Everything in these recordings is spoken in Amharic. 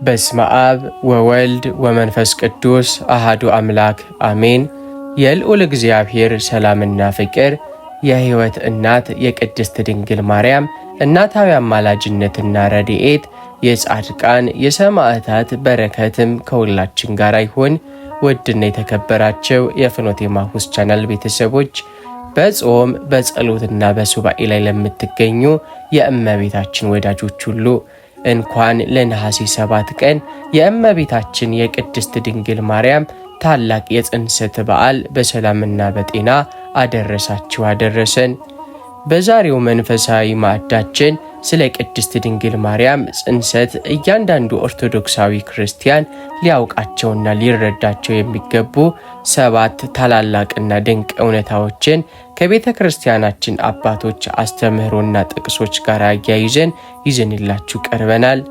በስመ አብ ወወልድ ወመንፈስ ቅዱስ አሃዱ አምላክ አሜን። የልዑል እግዚአብሔር ሰላምና ፍቅር የሕይወት እናት የቅድስት ድንግል ማርያም እናታዊ አማላጅነትና ረድኤት የጻድቃን የሰማዕታት በረከትም ከሁላችን ጋር ይሁን። ውድና የተከበራቸው የፍኖተ ኤማሁስ ቻናል ቤተሰቦች በጾም በጸሎትና በሱባኤ ላይ ለምትገኙ የእመቤታችን ወዳጆች ሁሉ እንኳን ለነሐሴ 7 ቀን የእመቤታችን የቅድስት ድንግል ማርያም ታላቅ የጽንሰት በዓል በሰላምና በጤና አደረሳችሁ አደረሰን። በዛሬው መንፈሳዊ ማዕዳችን ስለ ቅድስት ድንግል ማርያም ጽንሰት እያንዳንዱ ኦርቶዶክሳዊ ክርስቲያን ሊያውቃቸውና ሊረዳቸው የሚገቡ 7 ታላላቅና ድንቅ እውነታዎችን ከቤተ ክርስቲያናችን አባቶች አስተምህሮና ጥቅሶች ጋር አያይዘን ይዘንላችሁ ቀርበናል።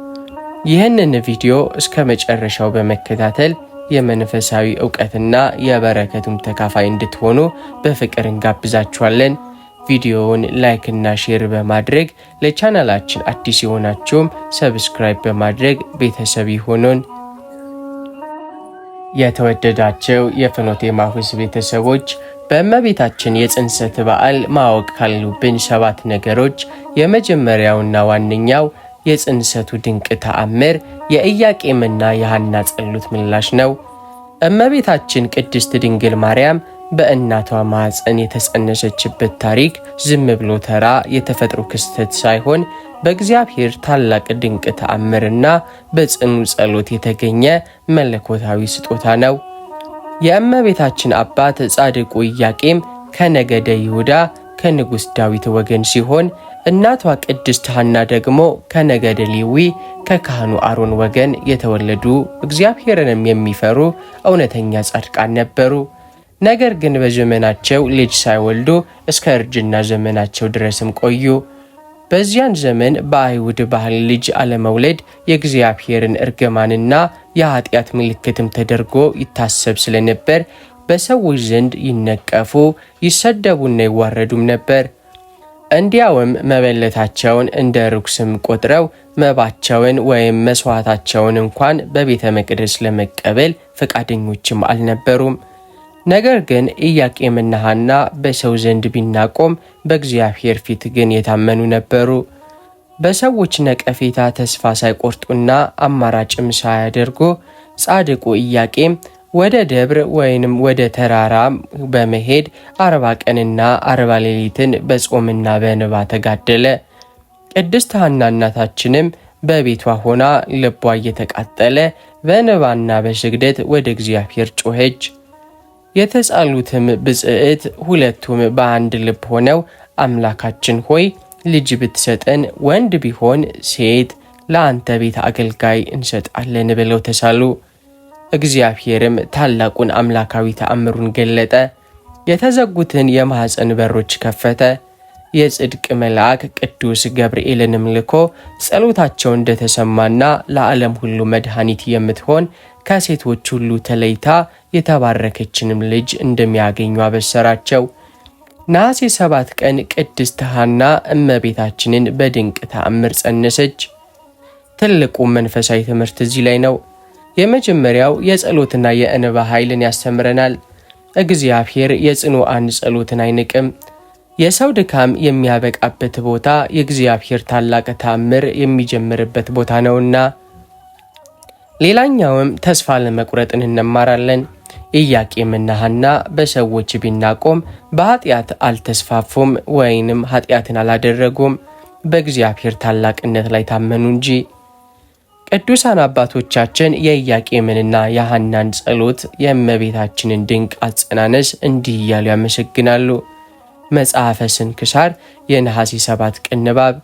ይህንን ቪዲዮ እስከ መጨረሻው በመከታተል የመንፈሳዊ ዕውቀትና የበረከቱም ተካፋይ እንድትሆኑ በፍቅር እንጋብዛችኋለን። ቪዲዮውን ላይክ እና ሼር በማድረግ ለቻናላችን አዲስ የሆናችሁም ሰብስክራይብ በማድረግ ቤተሰብ ይሁኑን። የተወደዳቸው የፍኖተ ኤማሁስ ቤተሰቦች በእመቤታችን የጽንሰት በዓል ማወቅ ካሉብን 7 ነገሮች የመጀመሪያውና ዋነኛው የጽንሰቱ ድንቅ ተአምር የኢያቄምና የሐና ጸሎት ምላሽ ነው። እመቤታችን ቅድስት ድንግል ማርያም በእናቷ ማኅፀን የተጸነሰችበት ታሪክ ዝም ብሎ ተራ የተፈጥሮ ክስተት ሳይሆን በእግዚአብሔር ታላቅ ድንቅ ተአምርና በጽኑ ጸሎት የተገኘ መለኮታዊ ስጦታ ነው። የእመቤታችን አባት ጻድቁ ኢያቄም ከነገደ ይሁዳ ከንጉሥ ዳዊት ወገን ሲሆን እናቷ ቅድስት ሐና ደግሞ ከነገደ ሌዊ ከካህኑ አሮን ወገን የተወለዱ እግዚአብሔርንም የሚፈሩ እውነተኛ ጻድቃን ነበሩ። ነገር ግን በዘመናቸው ልጅ ሳይወልዱ እስከ እርጅና ዘመናቸው ድረስም ቆዩ። በዚያን ዘመን በአይሁድ ባህል ልጅ አለመውለድ የእግዚአብሔርን እርግማንና የኃጢአት ምልክትም ተደርጎ ይታሰብ ስለነበር በሰዎች ዘንድ ይነቀፉ፣ ይሰደቡና ይዋረዱም ነበር። እንዲያውም መበለታቸውን እንደ ርኩስም ቆጥረው መባቸውን ወይም መስዋዕታቸውን እንኳን በቤተ መቅደስ ለመቀበል ፈቃደኞችም አልነበሩም። ነገር ግን ኢያቄምና ሐና በሰው ዘንድ ቢናቆም በእግዚአብሔር ፊት ግን የታመኑ ነበሩ። በሰዎች ነቀፌታ ተስፋ ሳይቆርጡና አማራጭም ሳያደርጉ ጻድቁ ኢያቄም ወደ ደብር ወይንም ወደ ተራራ በመሄድ 40 ቀንና 40 ሌሊትን በጾምና በእንባ ተጋደለ። ቅድስት ሐና እናታችንም በቤቷ ሆና ልቧ እየተቃጠለ በእንባና በስግደት ወደ እግዚአብሔር ጮኸች። የተጻሉትም ብጽዕት ሁለቱም በአንድ ልብ ሆነው አምላካችን ሆይ ልጅ ብትሰጠን ወንድ ቢሆን ሴት ለአንተ ቤት አገልጋይ እንሰጣለን ብለው ተሳሉ። እግዚአብሔርም ታላቁን አምላካዊ ተአምሩን ገለጠ። የተዘጉትን የማኅፀን በሮች ከፈተ። የጽድቅ መልአክ ቅዱስ ገብርኤልንም ልኮ ጸሎታቸው እንደተሰማና ለዓለም ሁሉ መድኃኒት የምትሆን ከሴቶች ሁሉ ተለይታ የተባረከችንም ልጅ እንደሚያገኙ አበሰራቸው። ነሐሴ 7 ቀን ቅድስት ሐና እመቤታችንን በድንቅ ተአምር ጸነሰች። ትልቁ መንፈሳዊ ትምህርት እዚህ ላይ ነው። የመጀመሪያው የጸሎትና የእንባ ኃይልን ያስተምረናል። እግዚአብሔር የጽኑዓን ጸሎትን አይንቅም። የሰው ድካም የሚያበቃበት ቦታ የእግዚአብሔር ታላቅ ተአምር የሚጀምርበት ቦታ ነውና። ሌላኛውም ተስፋ ለመቁረጥን እንማራለን። ኢያቄምና ሐና በሰዎች ቢናቆም በኃጢአት አልተስፋፉም ወይንም ኃጢአትን አላደረጉም፣ በእግዚአብሔር ታላቅነት ላይ ታመኑ እንጂ። ቅዱሳን አባቶቻችን የኢያቄምንና የሐናን ጸሎት የእመቤታችንን ድንቅ አጸናነስ እንዲህ እያሉ ያመሰግናሉ። መጽሐፈ ስንክሳር የነሐሴ 7 ቀን ንባብ።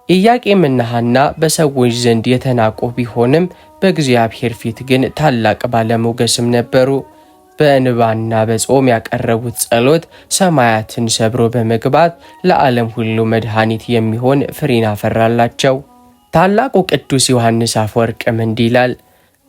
ኢያቄምና ሐና በሰዎች ዘንድ የተናቁ ቢሆንም በእግዚአብሔር ፊት ግን ታላቅ ባለሞገስም ነበሩ። በእንባና በጾም ያቀረቡት ጸሎት ሰማያትን ሰብሮ በመግባት ለዓለም ሁሉ መድኃኒት የሚሆን ፍሬን አፈራላቸው። ታላቁ ቅዱስ ዮሐንስ አፈወርቅም እንዲህ ይላል፣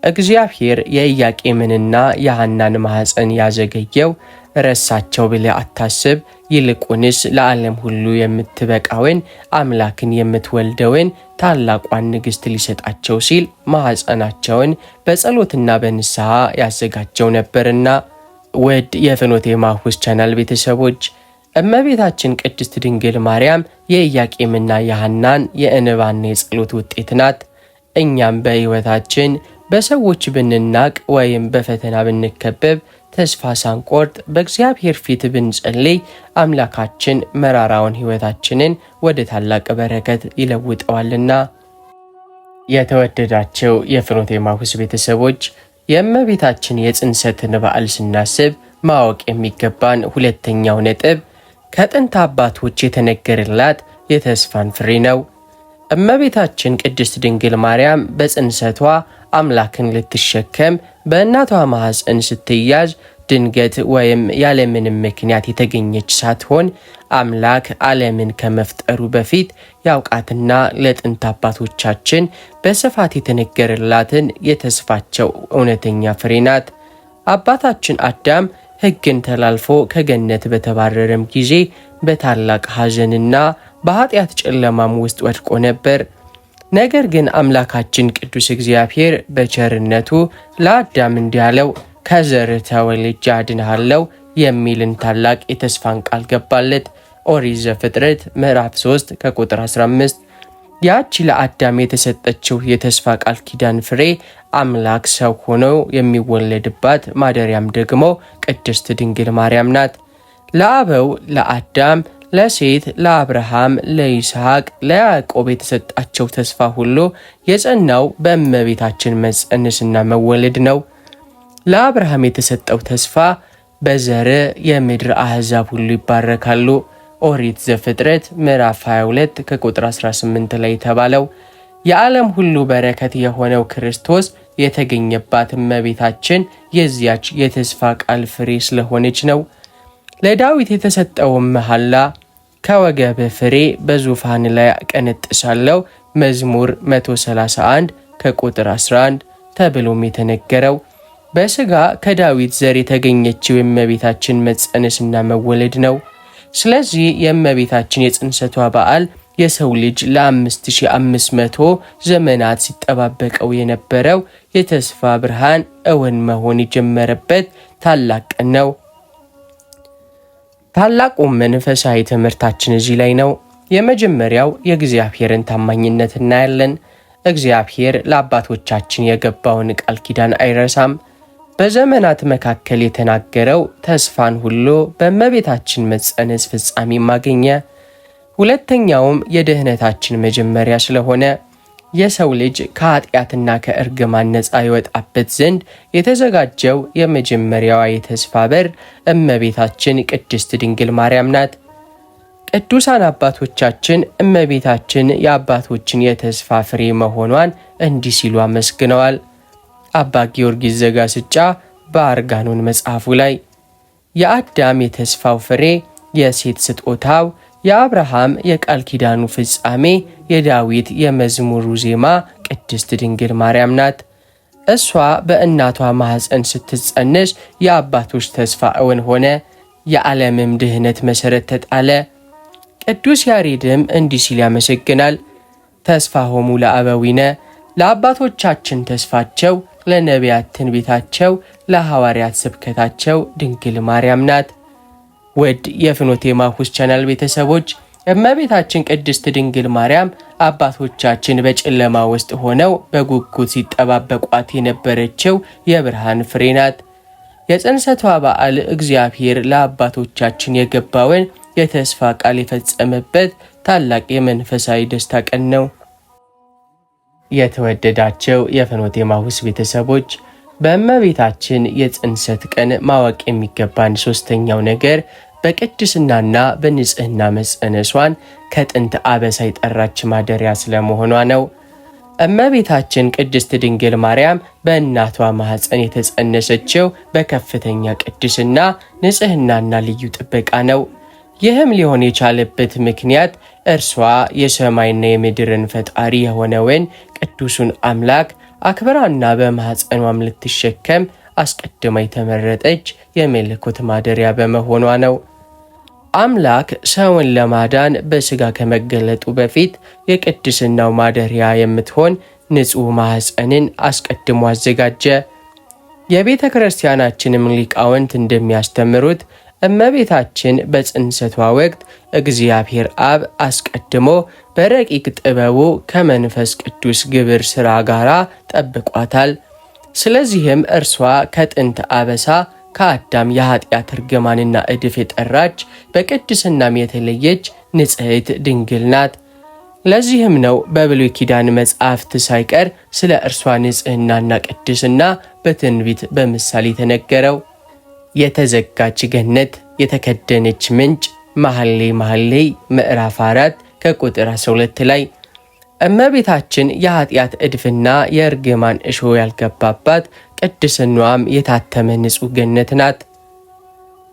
እግዚአብሔር የኢያቄምንና የሐናን ማኅፀን ያዘገየው ረሳቸው ብለህ አታስብ፣ ይልቁንስ ለዓለም ሁሉ የምትበቃውን አምላክን የምትወልደውን ታላቋን ንግሥት ሊሰጣቸው ሲል ማኅፀናቸውን በጸሎትና በንስሐ ያዘጋጀው ነበርና። ውድ የፍኖተ ኤማሁስ ቻናል ቤተሰቦች እመቤታችን ቅድስት ድንግል ማርያም የኢያቄምና የሐናን የእንባና የጸሎት ውጤት ናት። እኛም በሕይወታችን በሰዎች ብንናቅ ወይም በፈተና ብንከበብ ተስፋ ሳንቆርጥ በእግዚአብሔር ፊት ብንጸልይ አምላካችን መራራውን ሕይወታችንን ወደ ታላቅ በረከት ይለውጠዋልና። የተወደዳቸው የፍኖተ ኤማሁስ ቤተሰቦች የእመቤታችን የጽንሰትን በዓል ስናስብ ማወቅ የሚገባን ሁለተኛው ነጥብ ከጥንት አባቶች የተነገረላት የተስፋን ፍሬ ነው። እመቤታችን ቅድስት ድንግል ማርያም በጽንሰቷ አምላክን ልትሸከም በእናቷ ማኅፀን ስትያዝ ድንገት ወይም ያለምንም ምክንያት የተገኘች ሳትሆን አምላክ ዓለምን ከመፍጠሩ በፊት ያውቃትና ለጥንት አባቶቻችን በስፋት የተነገረላትን የተስፋቸው እውነተኛ ፍሬ ናት። አባታችን አዳም ሕግን ተላልፎ ከገነት በተባረረም ጊዜ በታላቅ ሐዘንና በኃጢአት ጨለማም ውስጥ ወድቆ ነበር። ነገር ግን አምላካችን ቅዱስ እግዚአብሔር በቸርነቱ ለአዳም እንዲህ አለው፣ ከዘርህ ተወልጄ አድንሃለሁ የሚልን ታላቅ የተስፋን ቃል ገባለት። ኦሪት ዘፍጥረት ምዕራፍ 3 ከቁጥር 15። ያቺ ለአዳም የተሰጠችው የተስፋ ቃል ኪዳን ፍሬ አምላክ ሰው ሆኖ የሚወለድባት ማደሪያም ደግሞ ቅድስት ድንግል ማርያም ናት። ለአበው ለአዳም፣ ለሴት፣ ለአብርሃም፣ ለይስሐቅ፣ ለያዕቆብ የተሰጣቸው ተስፋ ሁሉ የጸናው በእመቤታችን መጸነስና መወለድ ነው። ለአብርሃም የተሰጠው ተስፋ በዘር የምድር አሕዛብ ሁሉ ይባረካሉ። ኦሪት ዘፍጥረት ምዕራፍ 22 ከቁጥር 18 ላይ የተባለው የዓለም ሁሉ በረከት የሆነው ክርስቶስ የተገኘባት እመቤታችን የዚያች የተስፋ ቃል ፍሬ ስለሆነች ነው። ለዳዊት የተሰጠውን መሐላ ከወገብ ፍሬ በዙፋን ላይ አቀነጥሳለሁ መዝሙር 131 ከቁጥር 11 ተብሎም የተነገረው በሥጋ ከዳዊት ዘር የተገኘችው የእመቤታችን መጸነስና መወለድ ነው። ስለዚህ የእመቤታችን የጽንሰቷ በዓል የሰው ልጅ ለ5500 ዘመናት ሲጠባበቀው የነበረው የተስፋ ብርሃን እውን መሆን የጀመረበት ታላቅ ቀን ነው። ታላቁ መንፈሳዊ ትምህርታችን እዚህ ላይ ነው። የመጀመሪያው የእግዚአብሔርን ታማኝነት እናያለን። እግዚአብሔር ለአባቶቻችን የገባውን ቃል ኪዳን አይረሳም። በዘመናት መካከል የተናገረው ተስፋን ሁሉ በእመቤታችን መጸነስ ፍጻሜ ማገኘ። ሁለተኛውም የድኅነታችን መጀመሪያ ስለሆነ የሰው ልጅ ከኃጢአትና ከእርግማን ነፃ ይወጣበት ዘንድ የተዘጋጀው የመጀመሪያዋ የተስፋ በር እመቤታችን ቅድስት ድንግል ማርያም ናት። ቅዱሳን አባቶቻችን እመቤታችን የአባቶችን የተስፋ ፍሬ መሆኗን እንዲህ ሲሉ አመስግነዋል። አባ ጊዮርጊስ ዘጋስጫ በአርጋኖን መጽሐፉ ላይ የአዳም የተስፋው ፍሬ፣ የሴት ስጦታው፣ የአብርሃም የቃል ኪዳኑ ፍጻሜ፣ የዳዊት የመዝሙሩ ዜማ ቅድስት ድንግል ማርያም ናት። እሷ በእናቷ ማኅፀን ስትጸነስ የአባቶች ተስፋ እውን ሆነ፣ የዓለምም ድኅነት መሠረት ተጣለ። ቅዱስ ያሬድም እንዲህ ሲል ያመሰግናል። ተስፋሆሙ ለአበዊነ፣ ለአባቶቻችን ተስፋቸው፣ ለነቢያት ትንቢታቸው፣ ለሐዋርያት ስብከታቸው ድንግል ማርያም ናት። ውድ የፍኖተ ኤማሁስ ቻናል ቤተሰቦች እመቤታችን ቅድስት ድንግል ማርያም አባቶቻችን በጨለማ ውስጥ ሆነው በጉጉት ሲጠባበቋት የነበረችው የብርሃን ፍሬ ናት። የጽንሰቷ በዓል እግዚአብሔር ለአባቶቻችን የገባውን የተስፋ ቃል የፈጸመበት ታላቅ የመንፈሳዊ ደስታ ቀን ነው። የተወደዳቸው የፍኖተ ኤማሁስ ቤተሰቦች በእመቤታችን የጽንሰት ቀን ማወቅ የሚገባን ሶስተኛው ነገር በቅድስናና በንጽህና መጸነሷን ከጥንት አበሳ የጠራች ማደሪያ ስለመሆኗ ነው። እመቤታችን ቅድስት ድንግል ማርያም በእናቷ ማኅፀን የተጸነሰችው በከፍተኛ ቅድስና፣ ንጽህናና ልዩ ጥበቃ ነው። ይህም ሊሆን የቻለበት ምክንያት እርሷ የሰማይና የምድርን ፈጣሪ የሆነውን ቅዱሱን አምላክ አክብራና በማኅፀኗም ልትሸከም አስቀድማ የተመረጠች የመለኮት ማደሪያ በመሆኗ ነው። አምላክ ሰውን ለማዳን በሥጋ ከመገለጡ በፊት የቅድስናው ማደሪያ የምትሆን ንጹሕ ማኅፀንን አስቀድሞ አዘጋጀ። የቤተ ክርስቲያናችንም ሊቃውንት እንደሚያስተምሩት እመቤታችን በጽንሰቷ ወቅት እግዚአብሔር አብ አስቀድሞ በረቂቅ ጥበቡ ከመንፈስ ቅዱስ ግብር ሥራ ጋር ጠብቋታል። ስለዚህም እርሷ ከጥንት አበሳ ከአዳም የኃጢአት እርግማንና እድፍ የጠራች በቅድስናም የተለየች ንጽሕት ድንግል ናት። ለዚህም ነው በብሉይ ኪዳን መጻሕፍት ሳይቀር ስለ እርሷ ንጽሕናና ቅድስና በትንቢት በምሳሌ ተነገረው። የተዘጋች ገነት፣ የተከደነች ምንጭ መኃልየ መኃልይ ምዕራፍ 4 ከቁጥር 12 ላይ እመቤታችን የኃጢአት እድፍና የእርግማን እሾህ ያልገባባት ቅድስናዋም የታተመ ንጹሕ ገነት ናት።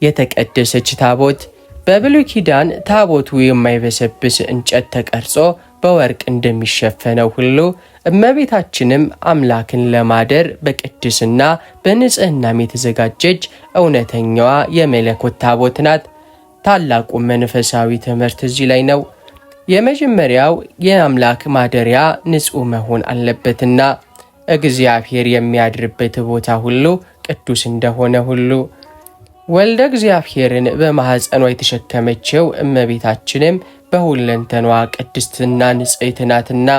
የተቀደሰች ታቦት በብሉይ ኪዳን ታቦቱ የማይበሰብስ እንጨት ተቀርጾ በወርቅ እንደሚሸፈነው ሁሉ እመቤታችንም አምላክን ለማደር በቅድስና በንጽሕናም የተዘጋጀች እውነተኛዋ የመለኮት ታቦት ናት። ታላቁ መንፈሳዊ ትምህርት እዚህ ላይ ነው። የመጀመሪያው የአምላክ ማደሪያ ንጹሕ መሆን አለበትና እግዚአብሔር የሚያድርበት ቦታ ሁሉ ቅዱስ እንደሆነ ሁሉ ወልደ እግዚአብሔርን በማኅፀኗ የተሸከመችው እመቤታችንም በሁለንተኗ ቅድስትና ንጽሕት ናትና።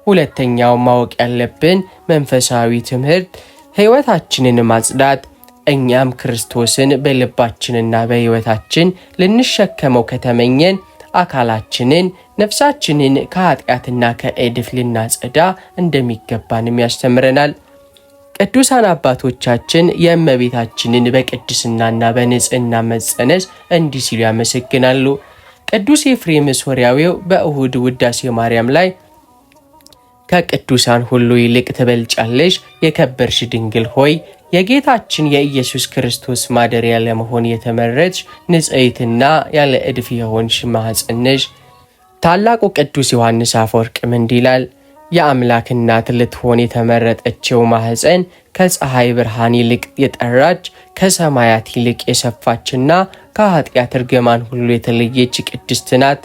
ሁለተኛው ማወቅ ያለብን መንፈሳዊ ትምህርት ሕይወታችንን ማጽዳት፣ እኛም ክርስቶስን በልባችንና በሕይወታችን ልንሸከመው ከተመኘን አካላችንን ነፍሳችንን ከኃጢአትና ከእድፍ ልናጸዳ እንደሚገባንም ያስተምረናል። ቅዱሳን አባቶቻችን የእመቤታችንን በቅድስናና በንጽሕና መጸነስ እንዲህ ሲሉ ያመሰግናሉ። ቅዱስ ኤፍሬም ሶርያዊው በእሁድ ውዳሴ ማርያም ላይ ከቅዱሳን ሁሉ ይልቅ ትበልጫለሽ የከበርሽ ድንግል ሆይ የጌታችን የኢየሱስ ክርስቶስ ማደሪያ ለመሆን የተመረጥሽ ንጽሕትና ያለ እድፍ የሆንሽ ማኅፀን ነሽ። ታላቁ ቅዱስ ዮሐንስ አፈወርቅም እንዲህ ይላል፣ የአምላክ እናት ልትሆን የተመረጠችው ማኅፀን ከፀሐይ ብርሃን ይልቅ የጠራች ከሰማያት ይልቅ የሰፋችና ከኃጢአት እርግማን ሁሉ የተለየች ቅድስት ናት።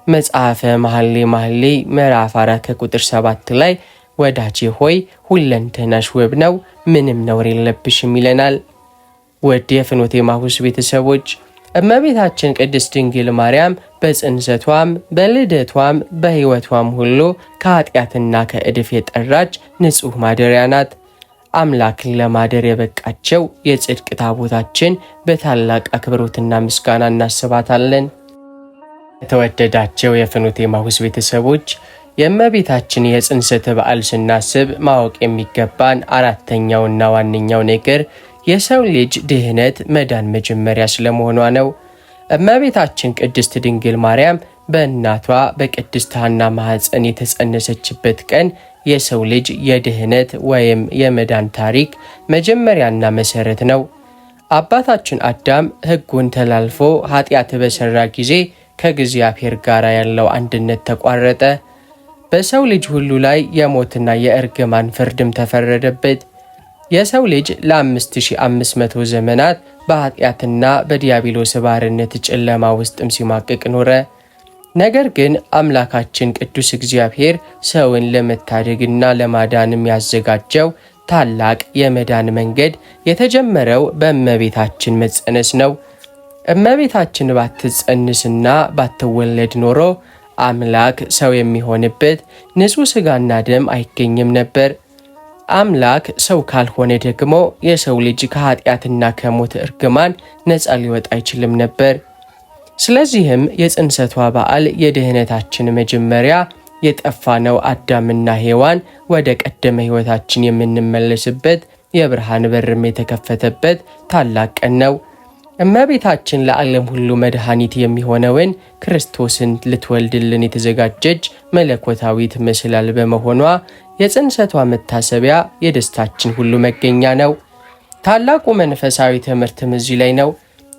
መጽሐፈ መኃልየ መኃልይ ምዕራፍ 4 ከቁጥር 7 ላይ ወዳጄ ሆይ ሁለንተናሽ ውብ ነው፣ ምንም ነውር የለብሽም ይለናል። ውድ የፍኖተ ኤማሁስ ቤተሰቦች እመቤታችን ቅድስት ድንግል ማርያም በጽንሰቷም በልደቷም በሕይወቷም ሁሉ ከኃጢአትና ከእድፍ የጠራች ንጹሕ ማደሪያ ናት። አምላክን ለማደር የበቃቸው የጽድቅ ታቦታችን በታላቅ አክብሮትና ምስጋና እናስባታለን። የተወደዳቸው የፍኖተ ኤማሁስ ቤተሰቦች የእመቤታችን የጽንሰት በዓል ስናስብ ማወቅ የሚገባን አራተኛውና ዋነኛው ነገር የሰው ልጅ ድህነት መዳን መጀመሪያ ስለመሆኗ ነው። እመቤታችን ቅድስት ድንግል ማርያም በእናቷ በቅድስት ሐና ማኅፀን የተጸነሰችበት ቀን የሰው ልጅ የድህነት ወይም የመዳን ታሪክ መጀመሪያና መሠረት ነው። አባታችን አዳም ሕጉን ተላልፎ ኃጢአት በሠራ ጊዜ ከእግዚአብሔር ጋር ያለው አንድነት ተቋረጠ። በሰው ልጅ ሁሉ ላይ የሞትና የእርግማን ፍርድም ተፈረደበት። የሰው ልጅ ለ5500 ዘመናት በኃጢአትና በዲያብሎስ ባርነት ጨለማ ውስጥም ሲማቅቅ ኖረ። ነገር ግን አምላካችን ቅዱስ እግዚአብሔር ሰውን ለመታደግና ለማዳንም ያዘጋጀው ታላቅ የመዳን መንገድ የተጀመረው በእመቤታችን መጸነስ ነው። እመቤታችን ባትጸንስና ባትወለድ ኖሮ አምላክ ሰው የሚሆንበት ንጹሕ ሥጋና ደም አይገኝም ነበር። አምላክ ሰው ካልሆነ ደግሞ የሰው ልጅ ከኃጢአትና ከሞት እርግማን ነፃ ሊወጣ አይችልም ነበር። ስለዚህም የጽንሰቷ በዓል የድህነታችን መጀመሪያ፣ የጠፋነው አዳምና ሔዋን ወደ ቀደመ ሕይወታችን የምንመለስበት የብርሃን በርም የተከፈተበት ታላቅ ቀን ነው። እመቤታችን ለዓለም ሁሉ መድኃኒት የሚሆነውን ክርስቶስን ልትወልድልን የተዘጋጀች መለኮታዊት ምስላል በመሆኗ የጽንሰቷ መታሰቢያ የደስታችን ሁሉ መገኛ ነው። ታላቁ መንፈሳዊ ትምህርትም እዚህ ላይ ነው።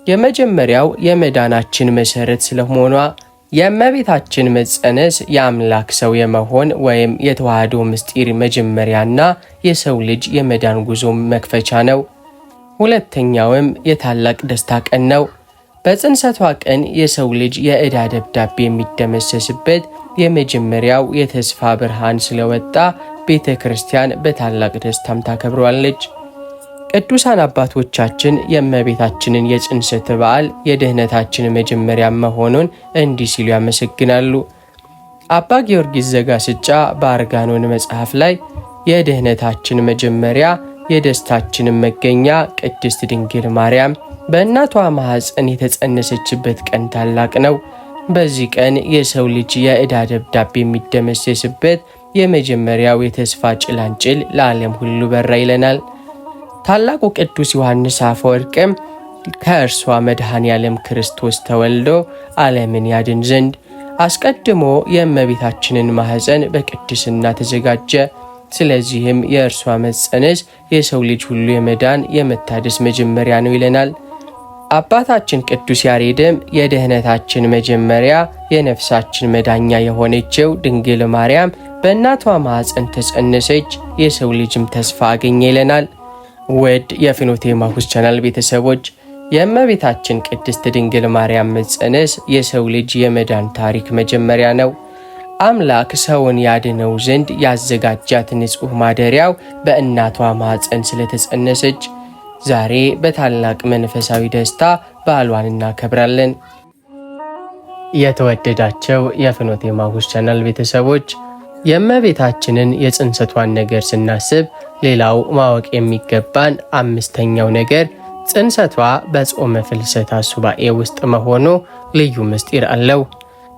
የመጀመሪያው የመዳናችን መሠረት ስለመሆኗ የእመቤታችን መጸነስ የአምላክ ሰው የመሆን ወይም የተዋህዶ ምስጢር መጀመሪያና የሰው ልጅ የመዳን ጉዞ መክፈቻ ነው። ሁለተኛውም የታላቅ ደስታ ቀን ነው። በጽንሰቷ ቀን የሰው ልጅ የዕዳ ደብዳቤ የሚደመሰስበት የመጀመሪያው የተስፋ ብርሃን ስለወጣ ቤተ ክርስቲያን በታላቅ ደስታም ታከብረዋለች። ቅዱሳን አባቶቻችን የእመቤታችንን የጽንሰት በዓል የድኅነታችን መጀመሪያ መሆኑን እንዲህ ሲሉ ያመሰግናሉ። አባ ጊዮርጊስ ዘጋስጫ በአርጋኖን መጽሐፍ ላይ የድኅነታችን መጀመሪያ የደስታችን መገኛ ቅድስት ድንግል ማርያም በእናቷ ማኅፀን የተጸነሰችበት ቀን ታላቅ ነው። በዚህ ቀን የሰው ልጅ የዕዳ ደብዳቤ የሚደመሰስበት የመጀመሪያው የተስፋ ጭላንጭል ለዓለም ሁሉ በራ ይለናል። ታላቁ ቅዱስ ዮሐንስ አፈወርቅም ከእርሷ መድኃኔ ዓለም ክርስቶስ ተወልዶ ዓለምን ያድን ዘንድ አስቀድሞ የእመቤታችንን ማኅፀን በቅድስና ተዘጋጀ። ስለዚህም የእርሷ መጸነስ የሰው ልጅ ሁሉ የመዳን የመታደስ መጀመሪያ ነው ይለናል። አባታችን ቅዱስ ያሬድም የድኅነታችን መጀመሪያ የነፍሳችን መዳኛ የሆነችው ድንግል ማርያም በእናቷ ማኅፀን ተጸነሰች፣ የሰው ልጅም ተስፋ አገኘ ይለናል። ውድ የፍኖተ ኤማሁስ ቻናል ቤተሰቦች የእመቤታችን ቅድስት ድንግል ማርያም መጸነስ የሰው ልጅ የመዳን ታሪክ መጀመሪያ ነው። አምላክ ሰውን ያድነው ዘንድ ያዘጋጃት ንጹሕ ማደሪያው በእናቷ ማኅፀን ስለተጸነሰች ዛሬ በታላቅ መንፈሳዊ ደስታ በዓሏን እናከብራለን። የተወደዳቸው የፍኖተ ኤማሁስ ቻናል ቤተሰቦች የእመቤታችንን የጽንሰቷን ነገር ስናስብ ሌላው ማወቅ የሚገባን አምስተኛው ነገር ጽንሰቷ በጾመ ፍልሰታ ሱባኤ ውስጥ መሆኑ ልዩ ምስጢር አለው።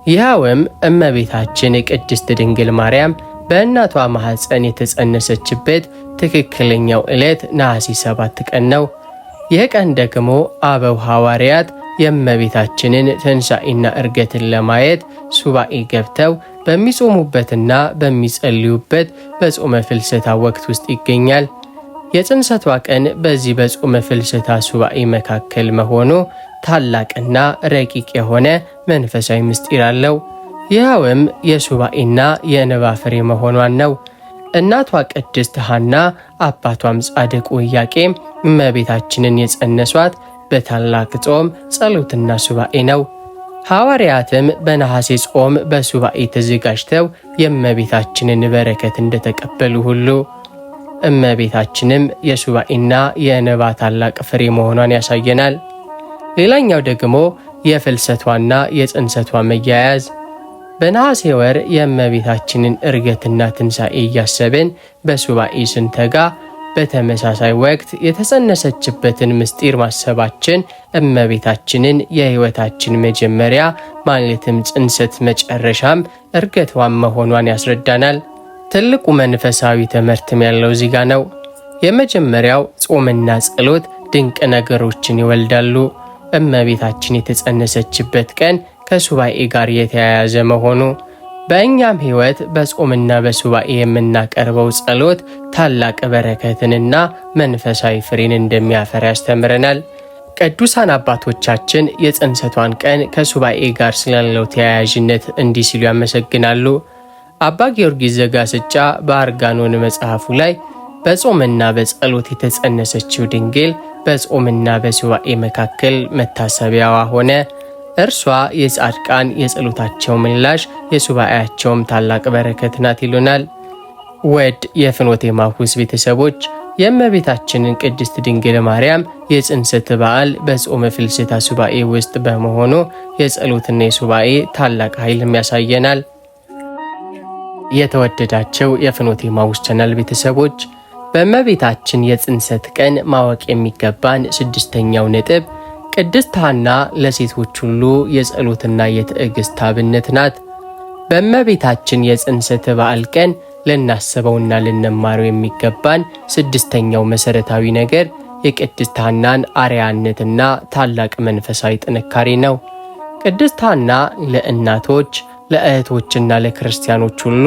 ይኸውም እመቤታችን ቅድስት ድንግል ማርያም በእናቷ ማኅፀን የተጸነሰችበት ትክክለኛው ዕለት ነሐሴ 7 ቀን ነው። ይህ ቀን ደግሞ አበው ሐዋርያት የእመቤታችንን ትንሣኤና ዕርገትን ለማየት ሱባኤ ገብተው በሚጾሙበትና በሚጸልዩበት በጾመ ፍልሰታ ወቅት ውስጥ ይገኛል። የጽንሰቷ ቀን በዚህ በጾመ ፍልሰታ ሱባኤ መካከል መሆኑ ታላቅና ረቂቅ የሆነ መንፈሳዊ ምስጢር አለው። ይኸውም የሱባኤና የእንባ ፍሬ መሆኗን ነው። እናቷ ቅድስት ሐና አባቷም ጻድቁ ኢያቄም እመቤታችንን የጸነሷት በታላቅ ጾም ጸሎትና ሱባኤ ነው። ሐዋርያትም በነሐሴ ጾም በሱባኤ ተዘጋጅተው የእመቤታችንን በረከት እንደተቀበሉ ሁሉ እመቤታችንም የሱባኤና የእንባ ታላቅ ፍሬ መሆኗን ያሳየናል። ሌላኛው ደግሞ የፍልሰቷና የጽንሰቷ መያያዝ። በነሐሴ ወር የእመቤታችንን ዕርገትና ትንሣኤ እያሰብን በሱባኤ ስንተጋ በተመሳሳይ ወቅት የተጸነሰችበትን ምስጢር ማሰባችን እመቤታችንን የሕይወታችን መጀመሪያ ማለትም ጽንሰት መጨረሻም ዕርገቷን መሆኗን ያስረዳናል። ትልቁ መንፈሳዊ ትምህርትም ያለው እዚህ ጋ ነው። የመጀመሪያው ጾምና ጸሎት ድንቅ ነገሮችን ይወልዳሉ። እመቤታችን የተጸነሰችበት ቀን ከሱባኤ ጋር የተያያዘ መሆኑ በእኛም ሕይወት በጾምና በሱባኤ የምናቀርበው ጸሎት ታላቅ በረከትንና መንፈሳዊ ፍሬን እንደሚያፈራ ያስተምረናል። ቅዱሳን አባቶቻችን የጽንሰቷን ቀን ከሱባኤ ጋር ስላለው ተያያዥነት እንዲህ ሲሉ ያመሰግናሉ። አባ ጊዮርጊስ ዘጋስጫ በአርጋኖን መጽሐፉ ላይ በጾምና በጸሎት የተጸነሰችው ድንግል በጾምና በሱባኤ መካከል መታሰቢያዋ ሆነ። እርሷ የጻድቃን የጸሎታቸው ምላሽ የሱባኤያቸውም ታላቅ በረከት ናት ይሉናል። ውድ የፍኖተ ኤማሁስ ቤተሰቦች የእመቤታችንን ቅድስት ድንግል ማርያም የጽንሰት በዓል በጾመ ፍልሰታ ሱባኤ ውስጥ በመሆኑ የጸሎትና የሱባኤ ታላቅ ኃይልም ያሳየናል። የተወደዳቸው የፍኖተ ኤማሁስ ቻናል ቤተሰቦች በእመቤታችን የጽንሰት ቀን ማወቅ የሚገባን ስድስተኛው ነጥብ ቅድስት ሐና ለሴቶች ሁሉ የጸሎትና የትዕግስት አብነት ናት። በእመቤታችን የጽንሰት በዓል ቀን ልናስበውና ልንማረው የሚገባን ስድስተኛው መሠረታዊ ነገር የቅድስት ሐናን አርያነትና ታላቅ መንፈሳዊ ጥንካሬ ነው። ቅድስት ሐና ለእናቶች ለእህቶችና ለክርስቲያኖች ሁሉ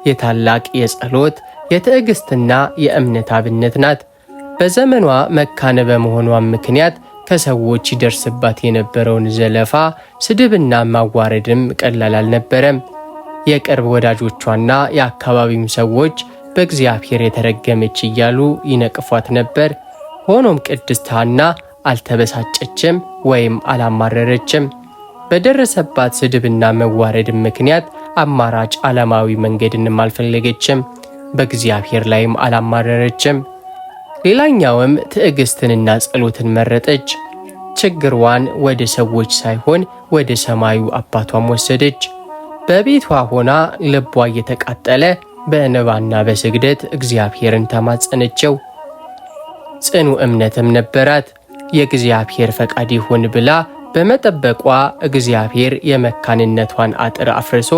የታላቅ የጸሎት የትዕግስትና የእምነት አብነት ናት። በዘመኗ መካነ በመሆኗ ምክንያት ከሰዎች ይደርስባት የነበረውን ዘለፋ፣ ስድብና ማዋረድም ቀላል አልነበረም። የቅርብ ወዳጆቿና የአካባቢው ሰዎች በእግዚአብሔር የተረገመች እያሉ ይነቅፏት ነበር። ሆኖም ቅድስት ሐና አልተበሳጨችም ወይም አላማረረችም። በደረሰባት ስድብና መዋረድ ምክንያት አማራጭ ዓለማዊ መንገድንም አልፈለገችም። በእግዚአብሔር ላይም አላማረረችም። ሌላኛውም ትዕግስትንና ጸሎትን መረጠች። ችግሯን ወደ ሰዎች ሳይሆን ወደ ሰማዩ አባቷም ወሰደች። በቤቷ ሆና ልቧ እየተቃጠለ በእንባና በስግደት እግዚአብሔርን ተማጸነችው። ጽኑ እምነትም ነበራት። የእግዚአብሔር ፈቃድ ይሁን ብላ በመጠበቋ እግዚአብሔር የመካንነቷን አጥር አፍርሶ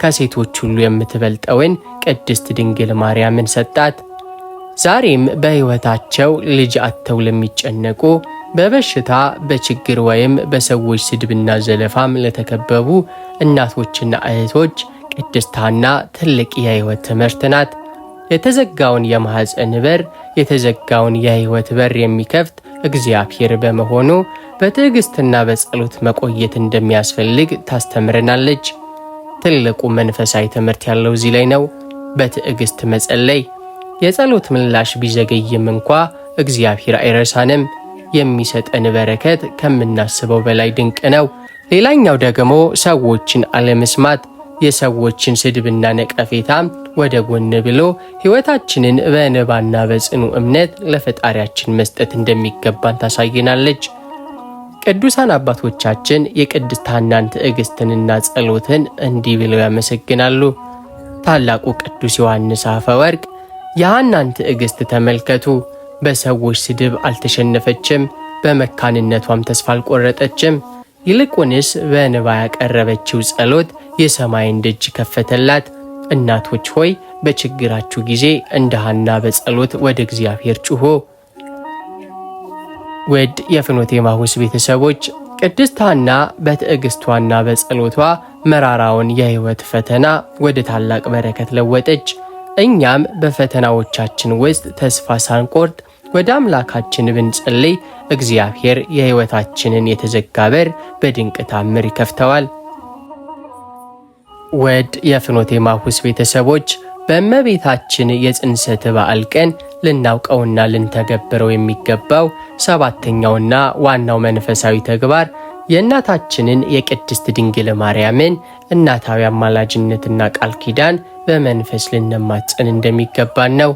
ከሴቶች ሁሉ የምትበልጠውን ቅድስት ድንግል ማርያምን ሰጣት። ዛሬም በሕይወታቸው ልጅ አጥተው ለሚጨነቁ፣ በበሽታ በችግር ወይም በሰዎች ስድብና ዘለፋም ለተከበቡ እናቶችና እህቶች ቅድስት ሐና ትልቅ የሕይወት ትምህርት ናት። የተዘጋውን የማኅፀን በር፣ የተዘጋውን የሕይወት በር የሚከፍት እግዚአብሔር በመሆኑ በትዕግስትና በጸሎት መቆየት እንደሚያስፈልግ ታስተምረናለች። ትልቁ መንፈሳዊ ትምህርት ያለው እዚህ ላይ ነው። በትዕግስት መጸለይ። የጸሎት ምላሽ ቢዘገይም እንኳ እግዚአብሔር አይረሳንም። የሚሰጠን በረከት ከምናስበው በላይ ድንቅ ነው። ሌላኛው ደግሞ ሰዎችን አለመስማት፣ የሰዎችን ስድብና ነቀፌታ ወደ ጎን ብሎ ሕይወታችንን በእንባና በጽኑ እምነት ለፈጣሪያችን መስጠት እንደሚገባን ታሳየናለች። ቅዱሳን አባቶቻችን የቅድስት ሐናን ትዕግስትንና ጸሎትን እንዲህ ብለው ያመሰግናሉ። ታላቁ ቅዱስ ዮሐንስ አፈወርቅ የሐናን ትዕግስት ተመልከቱ። በሰዎች ስድብ አልተሸነፈችም፣ በመካንነቷም ተስፋ አልቆረጠችም። ይልቁንስ በእንባ ያቀረበችው ጸሎት የሰማይን ደጅ ከፈተላት። እናቶች ሆይ በችግራችሁ ጊዜ እንደ ሐና በጸሎት ወደ እግዚአብሔር ጩኹ። ውድ የፍኖተ ኤማሁስ ቤተሰቦች ቅድስት ሐና በትዕግስቷና በጸሎቷ መራራውን የሕይወት ፈተና ወደ ታላቅ በረከት ለወጠች። እኛም በፈተናዎቻችን ውስጥ ተስፋ ሳንቆርጥ ወደ አምላካችን ብንጸልይ እግዚአብሔር የሕይወታችንን የተዘጋ በር በድንቅ ታምር ይከፍተዋል። ውድ የፍኖተ ኤማሁስ ቤተሰቦች በእመቤታችን የጽንሰት በዓል ቀን ልናውቀውና ልንተገብረው የሚገባው ሰባተኛውና ዋናው መንፈሳዊ ተግባር የእናታችንን የቅድስት ድንግል ማርያምን እናታዊ አማላጅነትና ቃል ኪዳን በመንፈስ ልንማጸን እንደሚገባን ነው።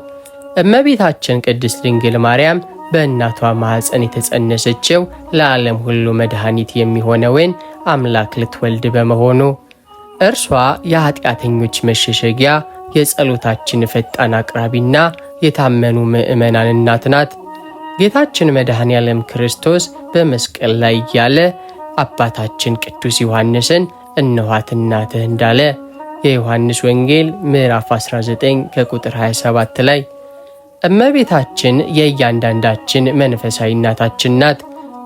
እመቤታችን ቅድስት ድንግል ማርያም በእናቷ ማኅፀን የተጸነሰችው ለዓለም ሁሉ መድኃኒት የሚሆነውን አምላክ ልትወልድ በመሆኑ እርሷ የኃጢአተኞች መሸሸጊያ፣ የጸሎታችን ፈጣን አቅራቢና የታመኑ ምእመናን እናት ናት። ጌታችን መድኃኔ ዓለም ክርስቶስ በመስቀል ላይ እያለ አባታችን ቅዱስ ዮሐንስን እነኋት እናትህ እንዳለ የዮሐንስ ወንጌል ምዕራፍ 19 ከቁጥር 27 ላይ እመቤታችን የእያንዳንዳችን መንፈሳዊ እናታችን ናት።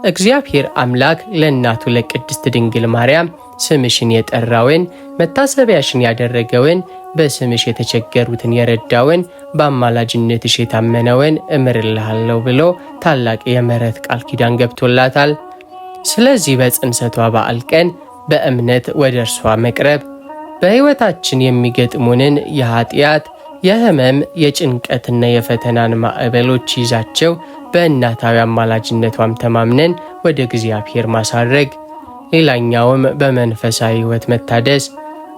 እግዚአብሔር አምላክ ለእናቱ ለቅድስት ድንግል ማርያም ስምሽን የጠራውን፣ መታሰቢያሽን ያደረገውን፣ በስምሽ የተቸገሩትን የረዳውን፣ በአማላጅነትሽ የታመነውን እምርልሃለሁ ብሎ ታላቅ የምሕረት ቃል ኪዳን ገብቶላታል። ስለዚህ በጽንሰቷ በዓል ቀን በእምነት ወደ እርሷ መቅረብ፣ በሕይወታችን የሚገጥሙንን የኃጢአት፣ የሕመም፣ የጭንቀትና የፈተናን ማዕበሎች ይዛቸው በእናታዊ አማላጅነቷም ተማምነን ወደ እግዚአብሔር ማሳረግ። ሌላኛውም በመንፈሳዊ ሕይወት መታደስ።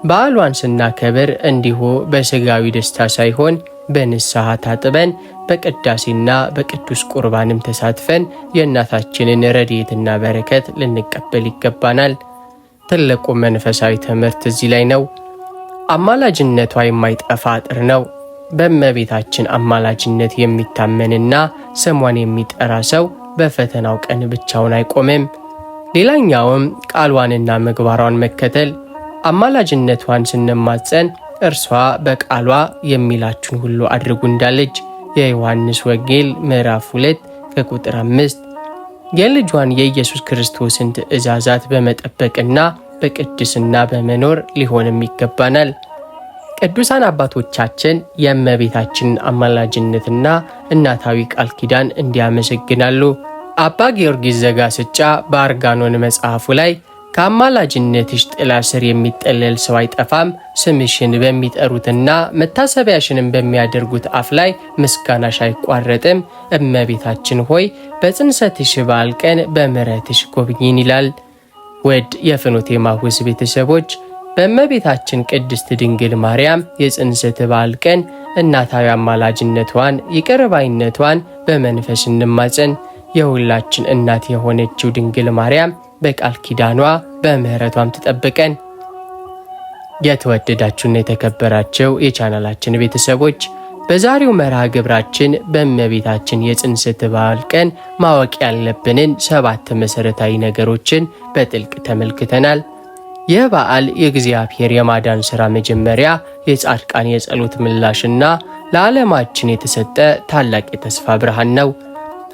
በዓሏን ስናከብር እንዲሁ በሥጋዊ ደስታ ሳይሆን በንስሐ ታጥበን በቅዳሴና በቅዱስ ቁርባንም ተሳትፈን የእናታችንን ረድኤትና በረከት ልንቀበል ይገባናል። ትልቁ መንፈሳዊ ትምህርት እዚህ ላይ ነው። አማላጅነቷ የማይጠፋ አጥር ነው። በእመቤታችን አማላጅነት የሚታመንና ስሟን የሚጠራ ሰው በፈተናው ቀን ብቻውን አይቆምም። ሌላኛውም ቃሏንና ምግባሯን መከተል። አማላጅነቷን ስንማጸን እርሷ በቃሏ የሚላችሁን ሁሉ አድርጉ እንዳለች የዮሐንስ ወንጌል ምዕራፍ 2 ከቁጥር 5 የልጇን የኢየሱስ ክርስቶስን ትእዛዛት በመጠበቅና በቅድስና በመኖር ሊሆንም ይገባናል። ቅዱሳን አባቶቻችን የእመቤታችንን አማላጅነትና እናታዊ ቃል ኪዳን እንዲያመሰግናሉ። አባ ጊዮርጊስ ዘጋስጫ በአርጋኖን መጽሐፉ ላይ ከአማላጅነትሽ ጥላ ስር የሚጠለል ሰው አይጠፋም፣ ስምሽን በሚጠሩትና መታሰቢያሽንም በሚያደርጉት አፍ ላይ ምስጋናሽ አይቋረጥም። እመቤታችን ሆይ በጽንሰትሽ በዓል ቀን በምሕረትሽ ጎብኚን ይላል። ውድ የፍኖተ ኤማሁስ ቤተሰቦች በእመቤታችን ቅድስት ድንግል ማርያም የጽንሰት በዓል ቀን እናታዊ አማላጅነቷን ይቅር ባይነቷን በመንፈስ እንማጸን። የሁላችን እናት የሆነችው ድንግል ማርያም በቃል ኪዳኗ በምሕረቷም ትጠብቀን። የተወደዳችሁና የተከበራችሁ የቻናላችን ቤተሰቦች በዛሬው መርሃ ግብራችን በእመቤታችን የጽንሰት በዓል ቀን ማወቅ ያለብንን 7 መሰረታዊ ነገሮችን በጥልቅ ተመልክተናል። ይህ በዓል የእግዚአብሔር የማዳን ሥራ መጀመሪያ፣ የጻድቃን የጸሎት ምላሽና ለዓለማችን የተሰጠ ታላቅ የተስፋ ብርሃን ነው።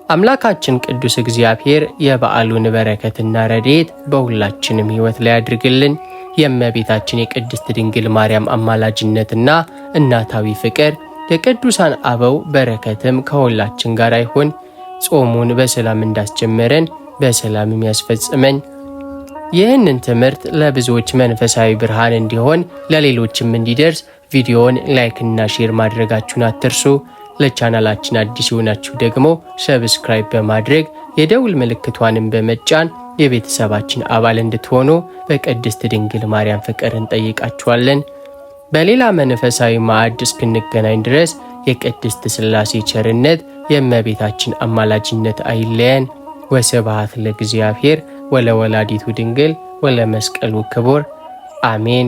አምላካችን ቅዱስ እግዚአብሔር የበዓሉን በረከትና ረድኤት በሁላችንም ሕይወት ላይ ያድርግልን። የእመቤታችን የቅድስት ድንግል ማርያም አማላጅነትና እናታዊ ፍቅር የቅዱሳን አበው በረከትም ከሁላችን ጋር ይሁን። ጾሙን በሰላም እንዳስጀመረን በሰላምም ያስፈጽመን። ይህንን ትምህርት ለብዙዎች መንፈሳዊ ብርሃን እንዲሆን ለሌሎችም እንዲደርስ ቪዲዮውን ላይክ እና ሼር ማድረጋችሁን አትርሱ። ለቻናላችን አዲስ የሆናችሁ ደግሞ ሰብስክራይብ በማድረግ የደውል ምልክቷንም በመጫን የቤተሰባችን አባል እንድትሆኑ በቅድስት ድንግል ማርያም ፍቅር እንጠይቃችኋለን። በሌላ መንፈሳዊ ማዕድ እስክንገናኝ ድረስ የቅድስት ሥላሴ ቸርነት የእመቤታችን አማላጅነት አይለየን። ወስብሐት ለእግዚአብሔር ወለወላዲቱ ድንግል ወለመስቀሉ ክቡር አሜን።